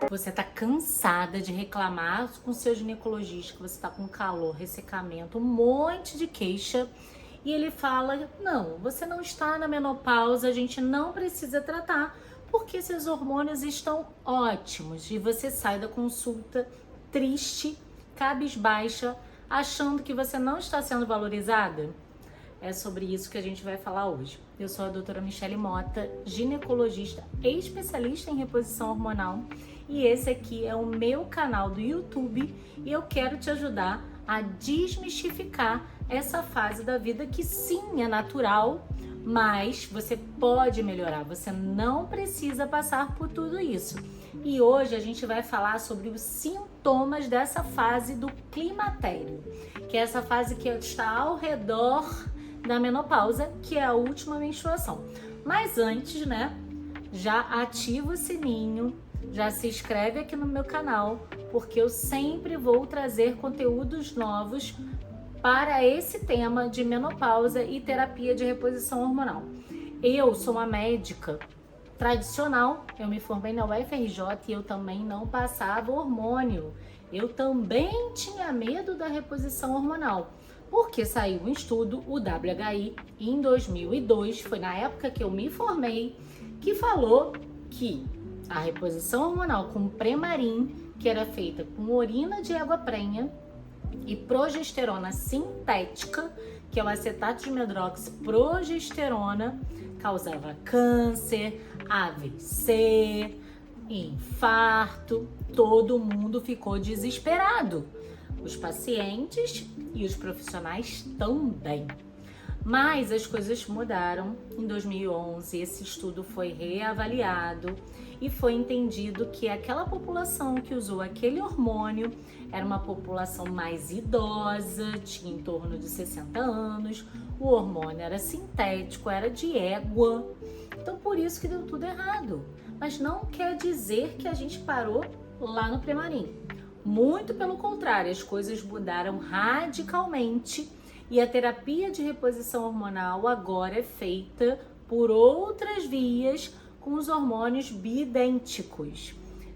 Você tá cansada de reclamar com seu ginecologista que você tá com calor, ressecamento, um monte de queixa, e ele fala: não, você não está na menopausa, a gente não precisa tratar, porque seus hormônios estão ótimos. E você sai da consulta triste, cabisbaixa, achando que você não está sendo valorizada? É sobre isso que a gente vai falar hoje. Eu sou a doutora Michele Mota, ginecologista especialista em reposição hormonal, e esse aqui é o meu canal do YouTube e eu quero te ajudar a desmistificar essa fase da vida que sim é natural, mas você pode melhorar, você não precisa passar por tudo isso. E hoje a gente vai falar sobre os sintomas dessa fase do climatério, que é essa fase que está ao redor da menopausa, que é a última menstruação. Mas antes, né, já ativa o sininho, já se inscreve aqui no meu canal, porque eu sempre vou trazer conteúdos novos para esse tema de menopausa e terapia de reposição hormonal. Eu sou uma médica tradicional, eu me formei na UFRJ e eu também não passava hormônio. Eu também tinha medo da reposição hormonal, porque saiu um estudo, o WHI, em 2002, foi na época que eu me formei, que falou que a reposição hormonal com Premarin, que era feita com urina de égua prenha e progesterona sintética, que é o acetato de medroxiprogesterona, causava câncer, AVC, infarto. Todo mundo ficou desesperado. Os pacientes e os profissionais também. Mas as coisas mudaram. Em 2011, esse estudo foi reavaliado e foi entendido que aquela população que usou aquele hormônio era uma população mais idosa, tinha em torno de 60 anos, o hormônio era sintético, era de égua. Então, por isso que deu tudo errado. Mas não quer dizer que a gente parou lá no Premarin. Muito pelo contrário, as coisas mudaram radicalmente e a terapia de reposição hormonal agora é feita por outras vias com os hormônios bioidênticos.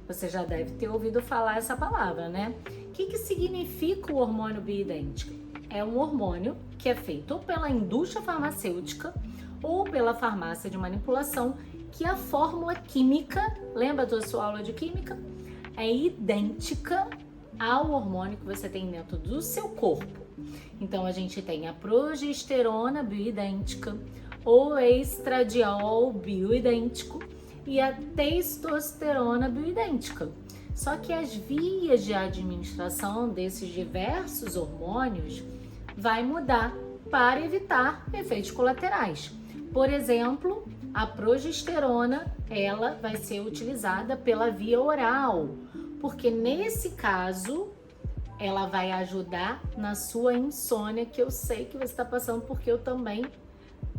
Você já deve ter ouvido falar essa palavra, né? O que significa o hormônio bioidêntico? É um hormônio que é feito ou pela indústria farmacêutica ou pela farmácia de manipulação, que a fórmula química, lembra da sua aula de química? É idêntica ao hormônio que você tem dentro do seu corpo. Então a gente tem a progesterona bioidêntica, o estradiol bioidêntico e a testosterona bioidêntica. Só que as vias de administração desses diversos hormônios vai mudar para evitar efeitos colaterais. Por exemplo, a progesterona, ela vai ser utilizada pela via oral, porque nesse caso ela vai ajudar na sua insônia, que eu sei que você está passando, porque eu também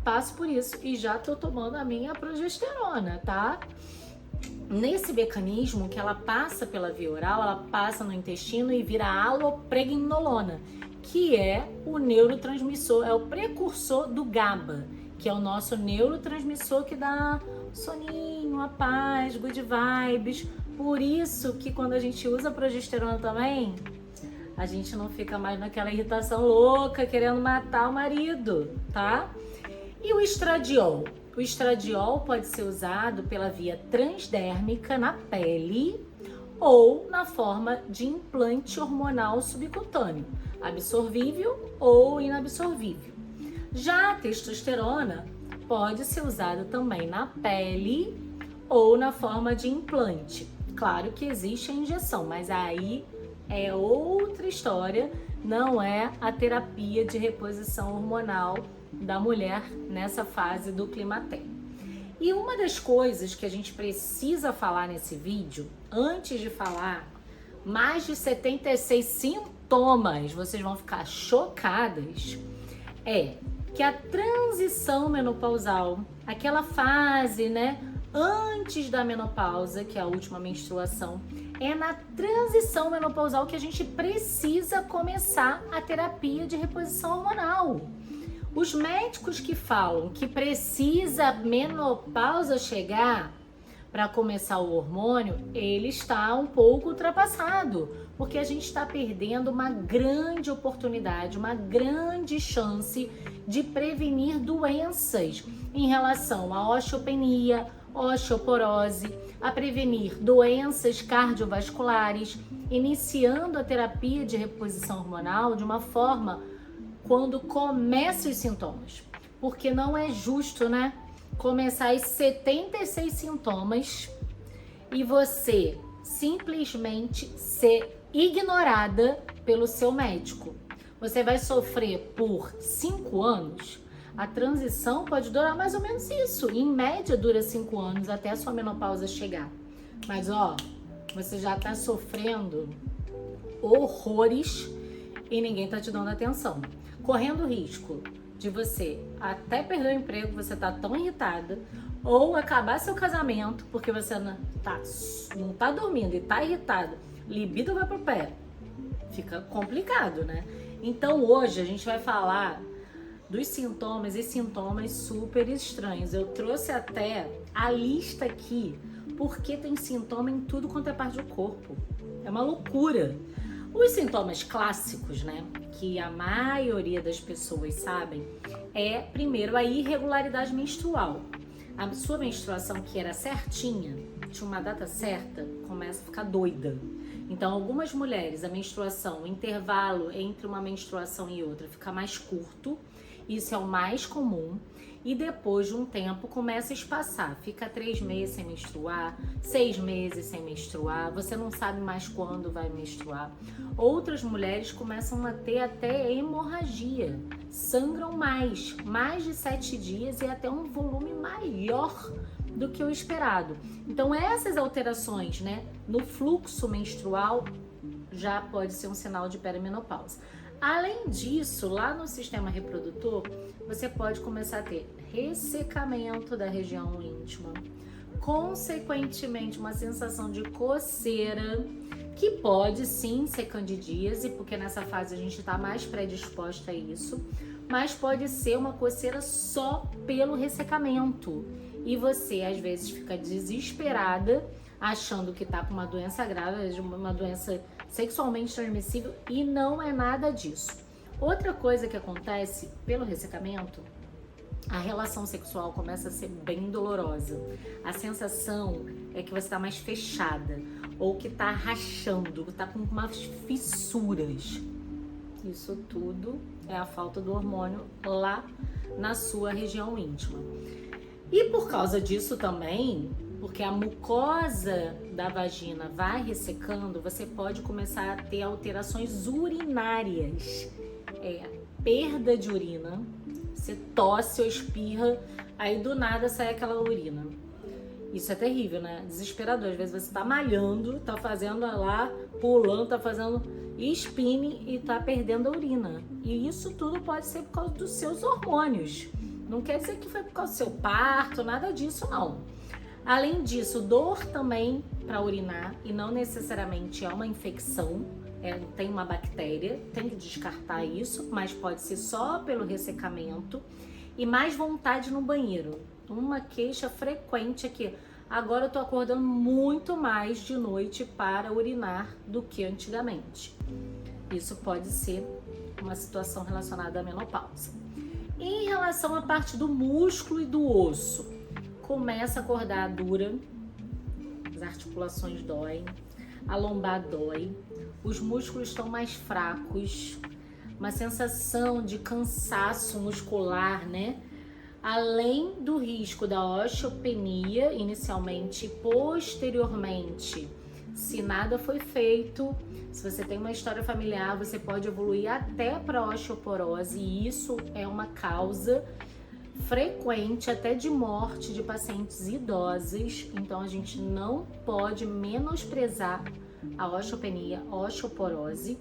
passo por isso e já estou tomando a minha progesterona, tá? Nesse mecanismo que ela passa pela via oral, ela passa no intestino e vira alopregnolona, que é o neurotransmissor, é o precursor do GABA, que é o nosso neurotransmissor que dá soninho, a paz, good vibes. Por isso que quando a gente usa progesterona também, a gente não fica mais naquela irritação louca, querendo matar o marido, tá? E o estradiol? O estradiol pode ser usado pela via transdérmica na pele ou na forma de implante hormonal subcutâneo, absorvível ou inabsorvível. Já a testosterona pode ser usada também na pele ou na forma de implante. Claro que existe a injeção, mas aí é outra história, não é a terapia de reposição hormonal da mulher nessa fase do climatério. E uma das coisas que a gente precisa falar nesse vídeo, antes de falar mais de 76 sintomas, vocês vão ficar chocadas, é que a transição menopausal, aquela fase, né, antes da menopausa, que é a última menstruação, é na transição menopausal que a gente precisa começar a terapia de reposição hormonal. Os médicos que falam que precisa a menopausa chegar para começar o hormônio, ele está um pouco ultrapassado, porque a gente está perdendo uma grande oportunidade, uma grande chance de prevenir doenças em relação à osteopenia, osteoporose, a prevenir doenças cardiovasculares, iniciando a terapia de reposição hormonal de uma forma quando começam os sintomas. Porque não é justo, né? Começar os 76 sintomas e você simplesmente ser ignorada pelo seu médico. Você vai sofrer por 5 anos. A transição pode durar mais ou menos isso. Em média, dura 5 anos até a sua menopausa chegar. Mas, ó, você já tá sofrendo horrores e ninguém tá te dando atenção. Correndo risco de você até perder o emprego, você tá tão irritada, ou acabar seu casamento porque você não tá dormindo e tá irritada, libido vai pro pé. Fica complicado, né? Então hoje a gente vai falar dos sintomas e sintomas super estranhos. Eu trouxe até a lista aqui, porque tem sintoma em tudo quanto é parte do corpo. É uma loucura. Os sintomas clássicos, né, que a maioria das pessoas sabem, é primeiro a irregularidade menstrual. A sua menstruação, que era certinha, tinha uma data certa, começa a ficar doida. Então, algumas mulheres, a menstruação, o intervalo entre uma menstruação e outra fica mais curto, isso é o mais comum, e depois de um tempo começa a espaçar, fica 3 meses sem menstruar, 6 meses sem menstruar, você não sabe mais quando vai menstruar. Outras mulheres começam a ter até hemorragia, sangram mais de 7 dias e até um volume maior do que o esperado. Então essas alterações, né, no fluxo menstrual já pode ser um sinal de perimenopausa. Além disso, lá no sistema reprodutor, você pode começar a ter ressecamento da região íntima, consequentemente uma sensação de coceira, que pode sim ser candidíase, porque nessa fase a gente está mais predisposta a isso, mas pode ser uma coceira só pelo ressecamento. E você às vezes fica desesperada, achando que está com uma doença grave, uma doença sexualmente transmissível, e não é nada disso. Outra coisa que acontece pelo ressecamento, a relação sexual começa a ser bem dolorosa. A sensação é que você está mais fechada, ou que está rachando, está com umas fissuras. Isso tudo é a falta do hormônio lá na sua região íntima. E por causa disso também, porque a mucosa da vagina vai ressecando, você pode começar a ter alterações urinárias. Perda de urina, você tosse ou espirra, aí do nada sai aquela urina. Isso é terrível, né? Desesperador. Às vezes você tá malhando, tá fazendo lá, pulando, tá fazendo spinning e tá perdendo a urina. E isso tudo pode ser por causa dos seus hormônios. Não quer dizer que foi por causa do seu parto, nada disso não. Além disso, dor também para urinar, e não necessariamente é uma infecção, tem uma bactéria, tem que descartar isso, mas pode ser só pelo ressecamento. E mais vontade no banheiro. Uma queixa frequente aqui. Agora eu tô acordando muito mais de noite para urinar do que antigamente. Isso pode ser uma situação relacionada à menopausa. Em relação à parte do músculo e do osso, começa a acordar dura, as articulações doem, a lombar dói, os músculos estão mais fracos, uma sensação de cansaço muscular, né? Além do risco da osteopenia, inicialmente e posteriormente, se nada foi feito, se você tem uma história familiar, você pode evoluir até para osteoporose, e isso é uma causa frequente até de morte de pacientes idosas. Então a gente não pode menosprezar a osteopenia, a osteoporose.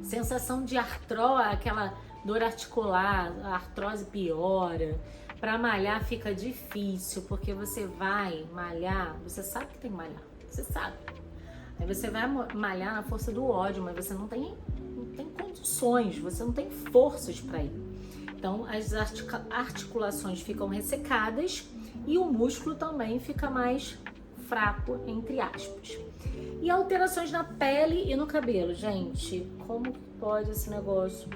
Sensação de artrose, aquela dor articular, a artrose piora. Para malhar fica difícil, porque você vai malhar, você sabe que tem que malhar, você sabe. Aí você vai malhar na força do ódio, mas você não tem condições, você não tem forças para ir. Então as articulações ficam ressecadas e o músculo também fica mais fraco, entre aspas. E alterações na pele e no cabelo, gente, como pode esse negócio?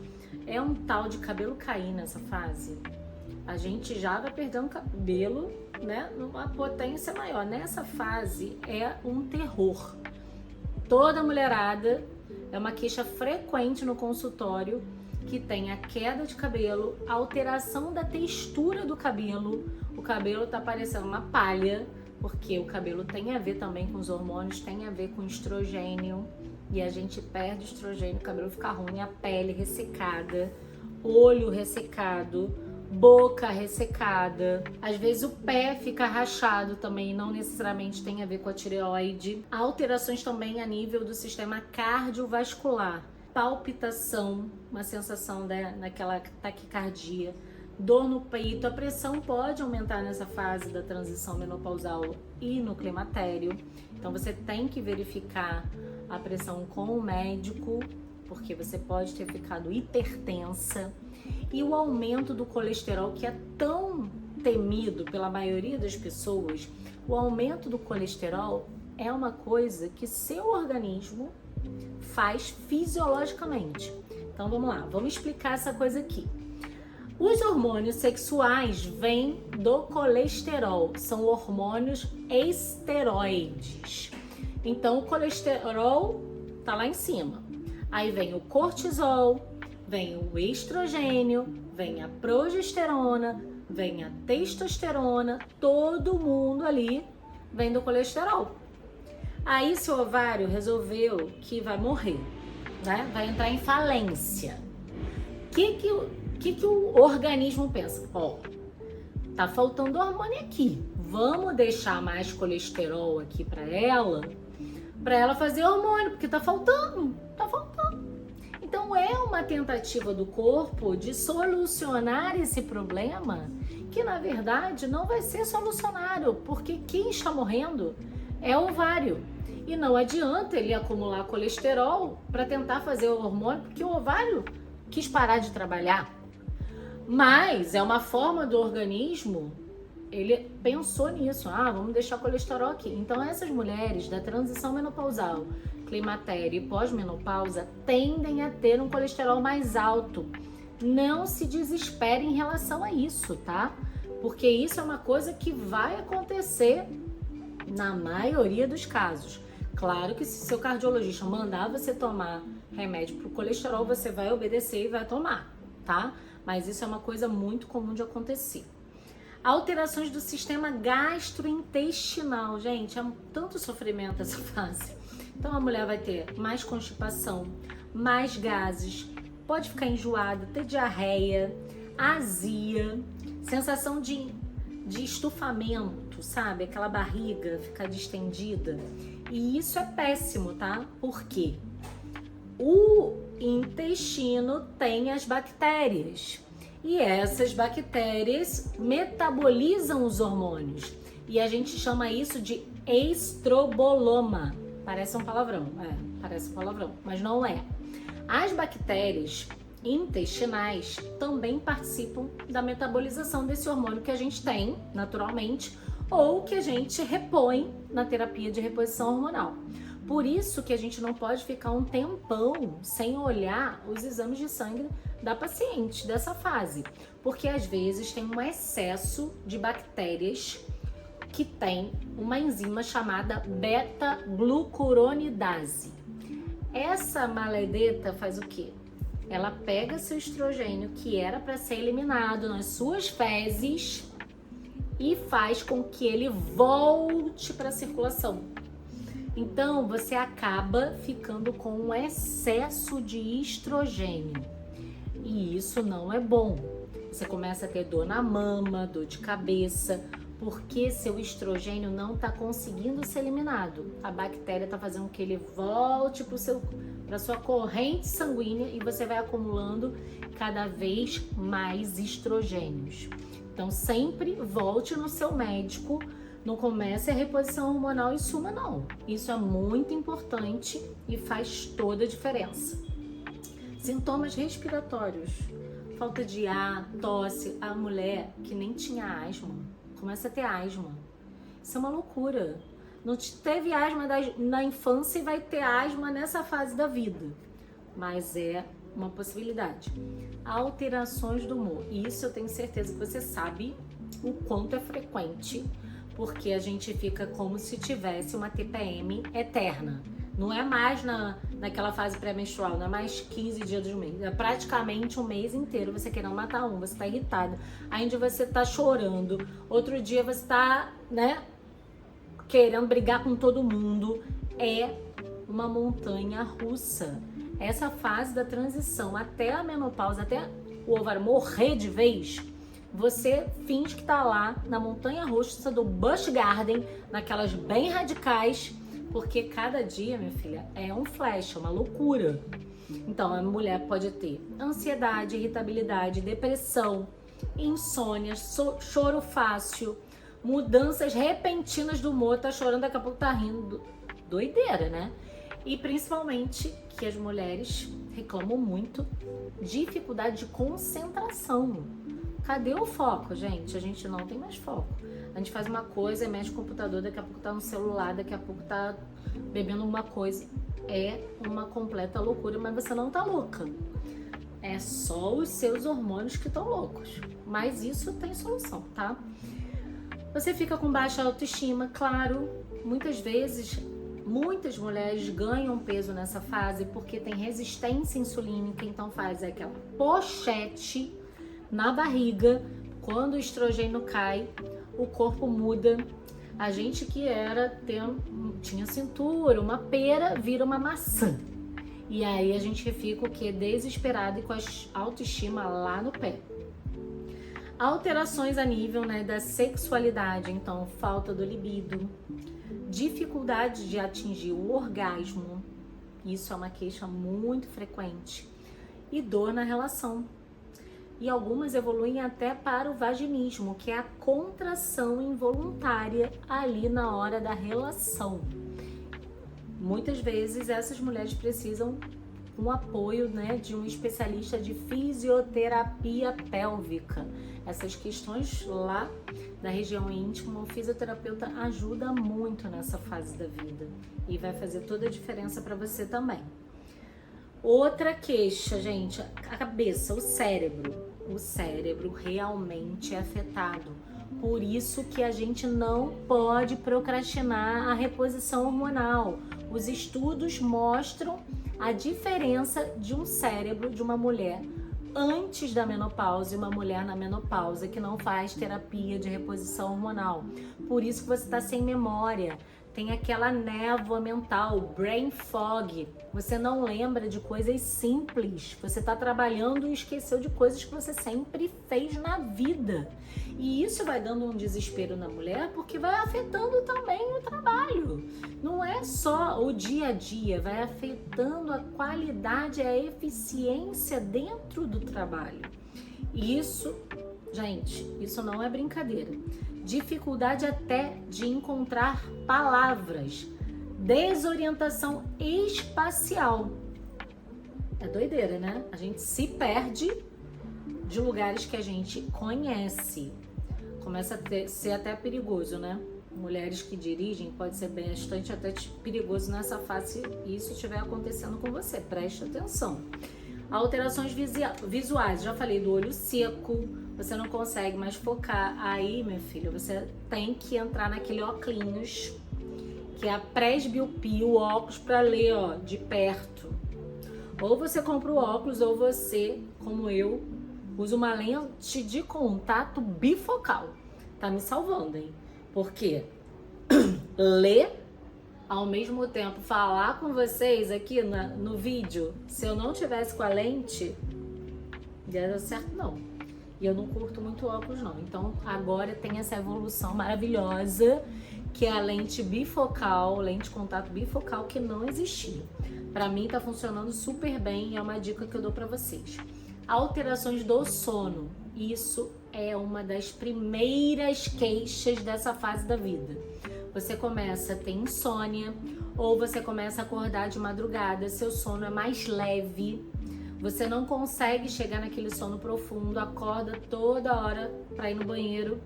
É um tal de cabelo cair nessa fase. A gente já vai perdendo cabelo, né, numa potência maior. Nessa fase é um terror. Toda mulherada, é uma queixa frequente no consultório, que tem a queda de cabelo, a alteração da textura do cabelo. O cabelo tá parecendo uma palha, porque o cabelo tem a ver também com os hormônios, tem a ver com estrogênio, e a gente perde estrogênio, o cabelo fica ruim, a pele ressecada, olho ressecado, boca ressecada, às vezes o pé fica rachado também, não necessariamente tem a ver com a tireoide. Há alterações também a nível do sistema cardiovascular, palpitação, uma sensação naquela taquicardia, dor no peito, a pressão pode aumentar nessa fase da transição menopausal e no climatério. Então você tem que verificar a pressão com o médico, porque você pode ter ficado hipertensa. E o aumento do colesterol, que é tão temido pela maioria das pessoas, o aumento do colesterol é uma coisa que seu organismo faz fisiologicamente. Então vamos lá, vamos explicar essa coisa aqui. Os hormônios sexuais vêm do colesterol, são hormônios esteroides. Então o colesterol tá lá em cima. Aí vem o cortisol, vem o estrogênio, vem a progesterona, vem a testosterona, todo mundo ali vem do colesterol. Aí seu ovário resolveu que vai morrer, né? Vai entrar em falência. O que o organismo pensa? Ó, tá faltando hormônio aqui. Vamos deixar mais colesterol aqui para ela fazer hormônio, porque tá faltando. Então é uma tentativa do corpo de solucionar esse problema, que na verdade não vai ser solucionário, porque quem está morrendo é o ovário. E não adianta ele acumular colesterol para tentar fazer o hormônio, porque o ovário quis parar de trabalhar. Mas é uma forma do organismo, ele pensou nisso, vamos deixar o colesterol aqui. Então essas mulheres da transição menopausal, climatério e pós-menopausa tendem a ter um colesterol mais alto. Não se desespere em relação a isso, tá? Porque isso é uma coisa que vai acontecer na maioria dos casos. Claro que se seu cardiologista mandar você tomar remédio para o colesterol, você vai obedecer e vai tomar, tá? Mas isso é uma coisa muito comum de acontecer. Alterações do sistema gastrointestinal, gente, é tanto sofrimento essa fase. Então a mulher vai ter mais constipação, mais gases, pode ficar enjoada, ter diarreia, azia, sensação de estufamento, sabe? Aquela barriga ficar distendida. E isso é péssimo, tá? Por quê? O intestino tem as bactérias e essas bactérias metabolizam os hormônios e a gente chama isso de estroboloma. Parece um palavrão, parece um palavrão, mas não é. As bactérias intestinais também participam da metabolização desse hormônio que a gente tem naturalmente ou que a gente repõe na terapia de reposição hormonal. Por isso que a gente não pode ficar um tempão sem olhar os exames de sangue da paciente dessa fase, porque às vezes tem um excesso de bactérias que tem uma enzima chamada beta-glucuronidase. Essa maledeta faz o quê? Ela pega seu estrogênio que era para ser eliminado nas suas fezes e faz com que ele volte para a circulação. Então você acaba ficando com um excesso de estrogênio e isso não é bom. Você começa a ter dor na mama, dor de cabeça, porque seu estrogênio não está conseguindo ser eliminado. A bactéria está fazendo com que ele volte para sua corrente sanguínea e você vai acumulando cada vez mais estrogênios. Então sempre volte no seu médico, não comece a reposição hormonal e suma não. Isso é muito importante e faz toda a diferença. Sintomas respiratórios, falta de ar, tosse, a mulher que nem tinha asma começa a ter asma. Isso é uma loucura. Não teve asma na infância e vai ter asma nessa fase da vida. Mas é uma possibilidade. Alterações do humor. Isso eu tenho certeza que você sabe o quanto é frequente, porque a gente fica como se tivesse uma TPM eterna. Não é mais naquela fase pré-menstrual, não é mais 15 dias do mês. É praticamente um mês inteiro você querendo matar um, você tá irritada. Aí um dia você tá chorando, outro dia você tá, né, querendo brigar com todo mundo. É uma montanha russa. Essa fase da transição até a menopausa, até o ovário morrer de vez, você finge que tá lá na montanha russa do Busch Garden, naquelas bem radicais, porque cada dia, minha filha, é um flash, é uma loucura. Então, a mulher pode ter ansiedade, irritabilidade, depressão, insônia, choro fácil, mudanças repentinas do humor, tá chorando, daqui a pouco tá rindo. Doideira, né? E principalmente que as mulheres reclamam muito dificuldade de concentração. Cadê o foco, gente? A gente não tem mais foco. A gente faz uma coisa, mexe no computador, daqui a pouco tá no celular, daqui a pouco tá bebendo uma coisa. É uma completa loucura, mas você não tá louca. É só os seus hormônios que estão loucos. Mas isso tem solução, tá? Você fica com baixa autoestima, claro. Muitas vezes, muitas mulheres ganham peso nessa fase porque tem resistência insulínica, então faz aquela pochete na barriga. Quando o estrogênio cai, o corpo muda. A gente que tinha cintura, uma pera, vira uma maçã. E aí a gente fica o quê? Desesperado e com a autoestima lá no pé. Alterações a nível, né, da sexualidade, então falta do libido, dificuldade de atingir o orgasmo, isso é uma queixa muito frequente, e dor na relação. E algumas evoluem até para o vaginismo, que é a contração involuntária ali na hora da relação. Muitas vezes essas mulheres precisam um apoio, né, de um especialista de fisioterapia pélvica. Essas questões lá da região íntima, o fisioterapeuta ajuda muito nessa fase da vida e vai fazer toda a diferença para você também. Outra queixa, gente, a cabeça, o cérebro. O cérebro realmente é afetado. Por isso que a gente não pode procrastinar a reposição hormonal. Os estudos mostram a diferença de um cérebro de uma mulher antes da menopausa e uma mulher na menopausa que não faz terapia de reposição hormonal. Por isso que você está sem memória. Tem aquela névoa mental, brain fog. Você não lembra de coisas simples. Você está trabalhando e esqueceu de coisas que você sempre fez na vida. E isso vai dando um desespero na mulher porque vai afetando também o trabalho. Não é só o dia a dia, vai afetando a qualidade, a eficiência dentro do trabalho. E isso, gente, isso não é brincadeira. Dificuldade até de encontrar palavras, desorientação espacial. É doideira, né? A gente se perde de lugares que a gente conhece. Começa a ser até perigoso, né? Mulheres que dirigem, pode ser bastante até perigoso nessa fase e isso estiver acontecendo com você. Preste atenção. Alterações visuais, já falei do olho seco, você não consegue mais focar. Aí, minha filha, você tem que entrar naquele óculos, que é a presbiopia, o óculos para ler, ó, de perto. Ou você compra o óculos, ou você, como eu, usa uma lente de contato bifocal. Tá me salvando, hein? Porque ler, ao mesmo tempo falar com vocês aqui no vídeo, se eu não tivesse com a lente, não ia dar certo não. E eu não curto muito óculos não. Então agora tem essa evolução maravilhosa, que é a lente bifocal, lente de contato bifocal, que não existia. Pra mim tá funcionando super bem e é uma dica que eu dou pra vocês. Alterações do sono. Isso é uma das primeiras queixas dessa fase da vida. Você começa a ter insônia ou você começa a acordar de madrugada, seu sono é mais leve, você não consegue chegar naquele sono profundo, acorda toda hora para ir no banheiro,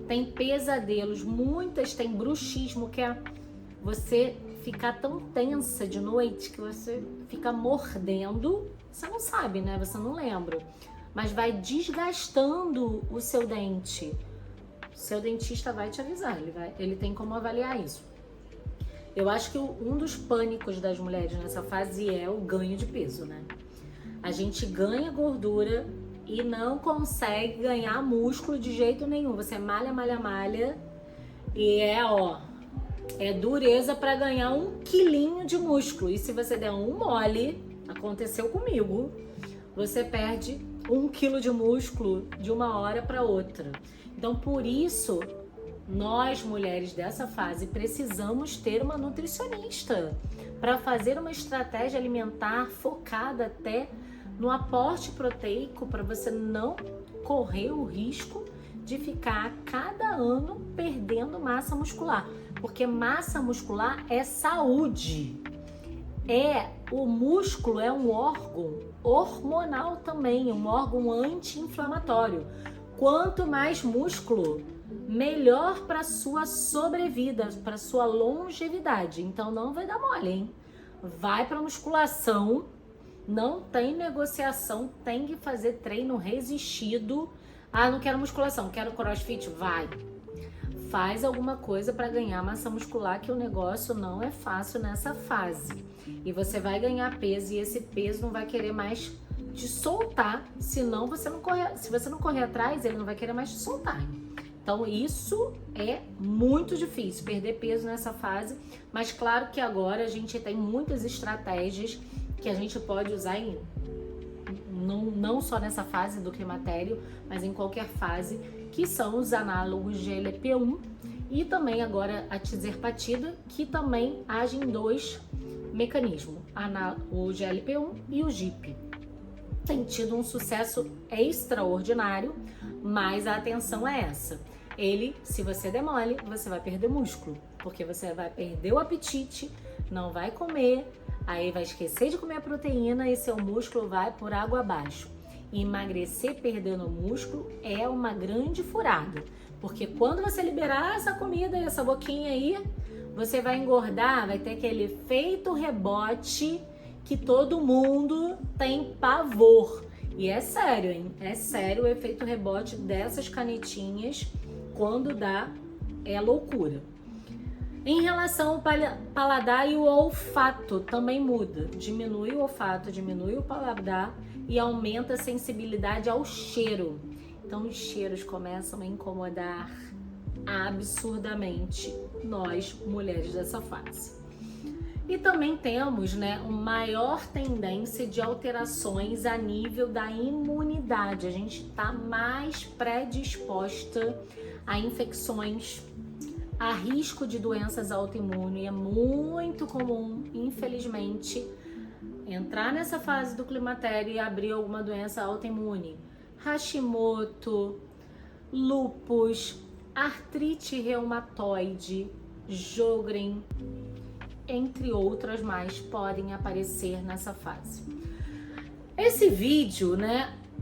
tem pesadelos, muitas têm bruxismo, que é você ficar tão tensa de noite que você fica mordendo, você não sabe, né? Você não lembra, mas vai desgastando o seu dente. Seu dentista vai te avisar, ele tem como avaliar isso. Eu acho que um dos pânicos das mulheres nessa fase é o ganho de peso, né? A gente ganha gordura e não consegue ganhar músculo de jeito nenhum. Você malha, malha, malha e é dureza para ganhar 1 quilinho de músculo. E se você der um mole, aconteceu comigo, você perde 1 quilo de músculo de uma hora para outra. Então, por isso, nós mulheres dessa fase precisamos ter uma nutricionista para fazer uma estratégia alimentar focada até no aporte proteico, para você não correr o risco de ficar cada ano perdendo massa muscular, porque massa muscular é saúde. O músculo é um órgão hormonal também, um órgão anti-inflamatório. Quanto mais músculo, melhor para sua sobrevida, para sua longevidade. Então não vai dar mole, hein? Vai para musculação, não tem negociação, tem que fazer treino resistido. Ah, não quero musculação, quero crossfit? Vai. Faz alguma coisa para ganhar massa muscular, que o negócio não é fácil nessa fase. E você vai ganhar peso e esse peso não vai querer mais te soltar, se você não correr atrás, ele não vai querer mais te soltar. Então isso é muito difícil, perder peso nessa fase, mas claro que agora a gente tem muitas estratégias que a gente pode usar não só nessa fase do climatério, mas em qualquer fase, que são os análogos de GLP-1 e também agora a tizerpatida, que também agem em 2 mecanismos, o GLP-1 e o GIP. Tem tido um sucesso extraordinário, mas a atenção é essa. Se você der mole, você vai perder músculo, porque você vai perder o apetite, não vai comer, aí vai esquecer de comer a proteína e seu músculo vai por água abaixo. E emagrecer perdendo músculo é uma grande furada, porque quando você liberar essa comida e essa boquinha aí, você vai engordar, vai ter aquele efeito rebote que todo mundo tem pavor. E é sério, hein? É sério o efeito rebote dessas canetinhas, quando dá, é loucura. Em relação ao paladar e o olfato, também muda. Diminui o olfato, diminui o paladar e aumenta a sensibilidade ao cheiro. Então os cheiros começam a incomodar absurdamente nós, mulheres dessa fase. E também temos, uma maior tendência de alterações a nível da imunidade. A gente está mais predisposta a infecções, a risco de doenças autoimunes. É muito comum, infelizmente, entrar nessa fase do climatério e abrir alguma doença autoimune. Hashimoto, lúpus, artrite reumatoide, Sjögren, entre outras mais, podem aparecer nessa fase. Esse vídeo,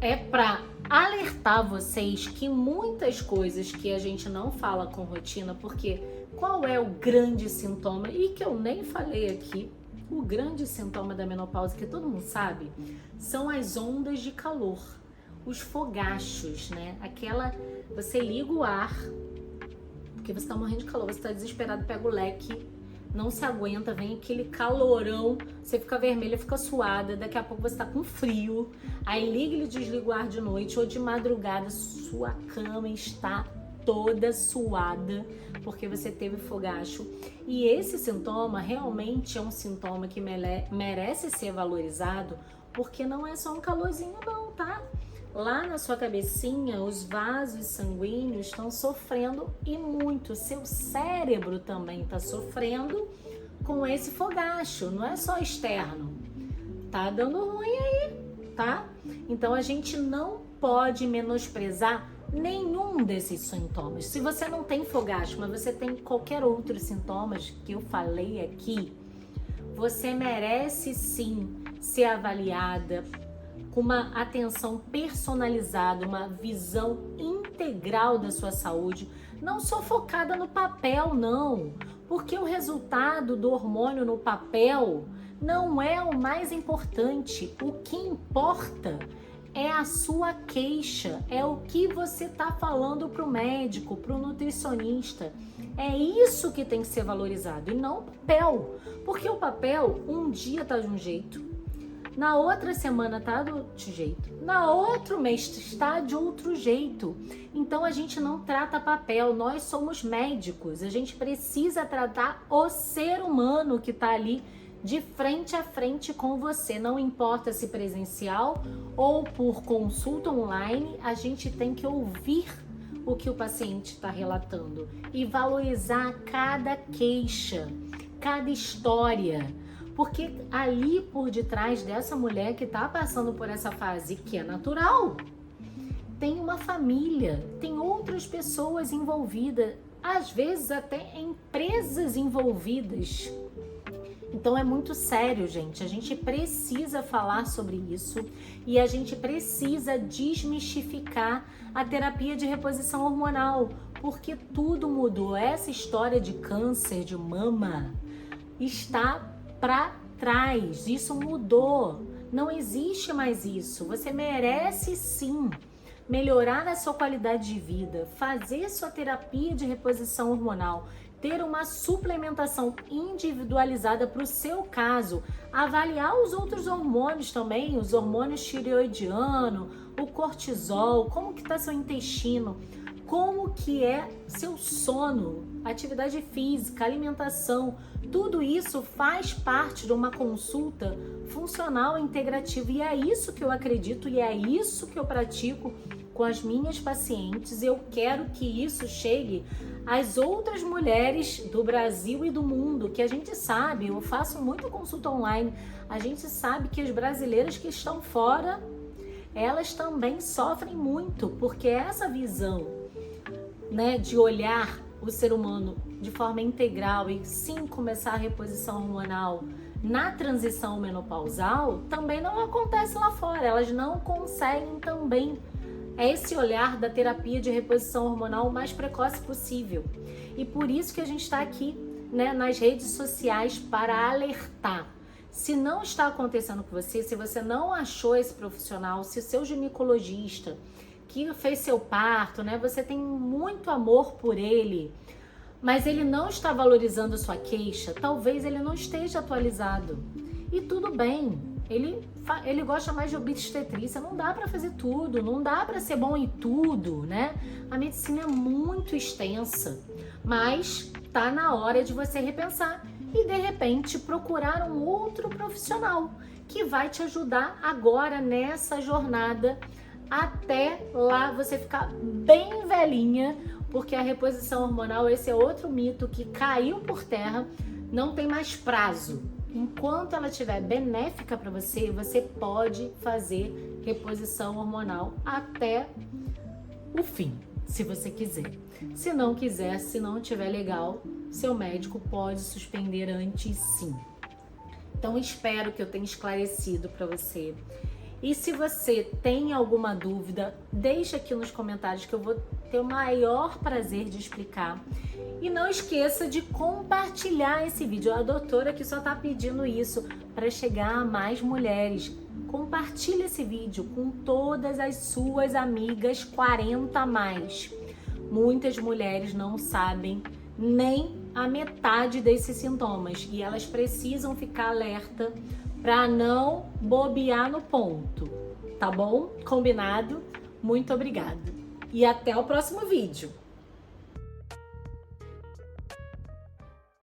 é para alertar vocês que muitas coisas que a gente não fala com rotina, porque qual é o grande sintoma, e que eu nem falei aqui, o grande sintoma da menopausa, que todo mundo sabe, são as ondas de calor, os fogachos, você liga o ar, porque você tá morrendo de calor, você tá desesperado, pega o leque, não se aguenta, vem aquele calorão, você fica vermelha, fica suada, daqui a pouco você tá com frio, aí liga e desliga o ar de noite ou de madrugada, sua cama está toda suada porque você teve fogacho. E esse sintoma realmente é um sintoma que merece ser valorizado, porque não é só um calorzinho não, tá? Lá na sua cabecinha, os vasos sanguíneos estão sofrendo e muito. Seu cérebro também está sofrendo com esse fogacho. Não é só externo. Tá dando ruim aí, tá? Então a gente não pode menosprezar nenhum desses sintomas. Se você não tem fogacho, mas você tem qualquer outro sintomas que eu falei aqui, você merece sim ser avaliada com uma atenção personalizada, uma visão integral da sua saúde, não só focada no papel, não. Porque o resultado do hormônio no papel não é o mais importante. O que importa é a sua queixa, é o que você está falando para o médico, para o nutricionista. É isso que tem que ser valorizado e não o papel. Porque o papel um dia tá de um jeito, na outra semana tá do outro jeito, na outro mês está de outro jeito. Então a gente não trata papel, nós somos médicos, a gente precisa tratar o ser humano que está ali de frente a frente com você, não importa se presencial ou por consulta online, a gente tem que ouvir o que o paciente está relatando e valorizar cada queixa, cada história, porque ali por detrás dessa mulher que está passando por essa fase, que é natural, tem uma família, tem outras pessoas envolvidas, às vezes até empresas envolvidas. Então é muito sério, gente. A gente precisa falar sobre isso e a gente precisa desmistificar a terapia de reposição hormonal, porque tudo mudou. Essa história de câncer de mama está para trás. Isso mudou. Não existe mais isso. Você merece sim melhorar a sua qualidade de vida, fazer sua terapia de reposição hormonal, ter uma suplementação individualizada para o seu caso, avaliar os outros hormônios também, os hormônios tireoidiano, o cortisol, como que está seu intestino, como que é seu sono, atividade física, alimentação, tudo isso faz parte de uma consulta funcional integrativa e é isso que eu acredito e é isso que eu pratico com as minhas pacientes. Eu quero que isso chegue às outras mulheres do Brasil e do mundo, que a gente sabe, eu faço muito consulta online, a gente sabe que as brasileiras que estão fora, elas também sofrem muito, porque essa visão, né, de olhar o ser humano de forma integral e sim começar a reposição hormonal na transição menopausal, também não acontece lá fora, elas não conseguem também. É esse olhar da terapia de reposição hormonal o mais precoce possível. E por isso que a gente está aqui, né, nas redes sociais para alertar. Se não está acontecendo com você, se você não achou esse profissional, se o seu ginecologista que fez seu parto, né, você tem muito amor por ele, mas ele não está valorizando a sua queixa, talvez ele não esteja atualizado. E tudo bem, ele gosta mais de obstetrícia, não dá para fazer tudo, não dá para ser bom em tudo, né? A medicina é muito extensa, mas tá na hora de você repensar e de repente procurar um outro profissional que vai te ajudar agora nessa jornada até lá você ficar bem velhinha, porque a reposição hormonal, esse é outro mito que caiu por terra, não tem mais prazo. Enquanto ela estiver benéfica para você, você pode fazer reposição hormonal até o fim, se você quiser. Se não quiser, se não estiver legal, seu médico pode suspender antes sim. Então espero que eu tenha esclarecido para você. E se você tem alguma dúvida, deixa aqui nos comentários que eu vou ter o maior prazer de explicar. E não esqueça de compartilhar esse vídeo. A doutora que só está pedindo isso para chegar a mais mulheres. Compartilhe esse vídeo com todas as suas amigas 40 a mais. Muitas mulheres não sabem nem a metade desses sintomas e elas precisam ficar alerta para não bobear no ponto, tá bom? Combinado? Muito obrigada. E até o próximo vídeo.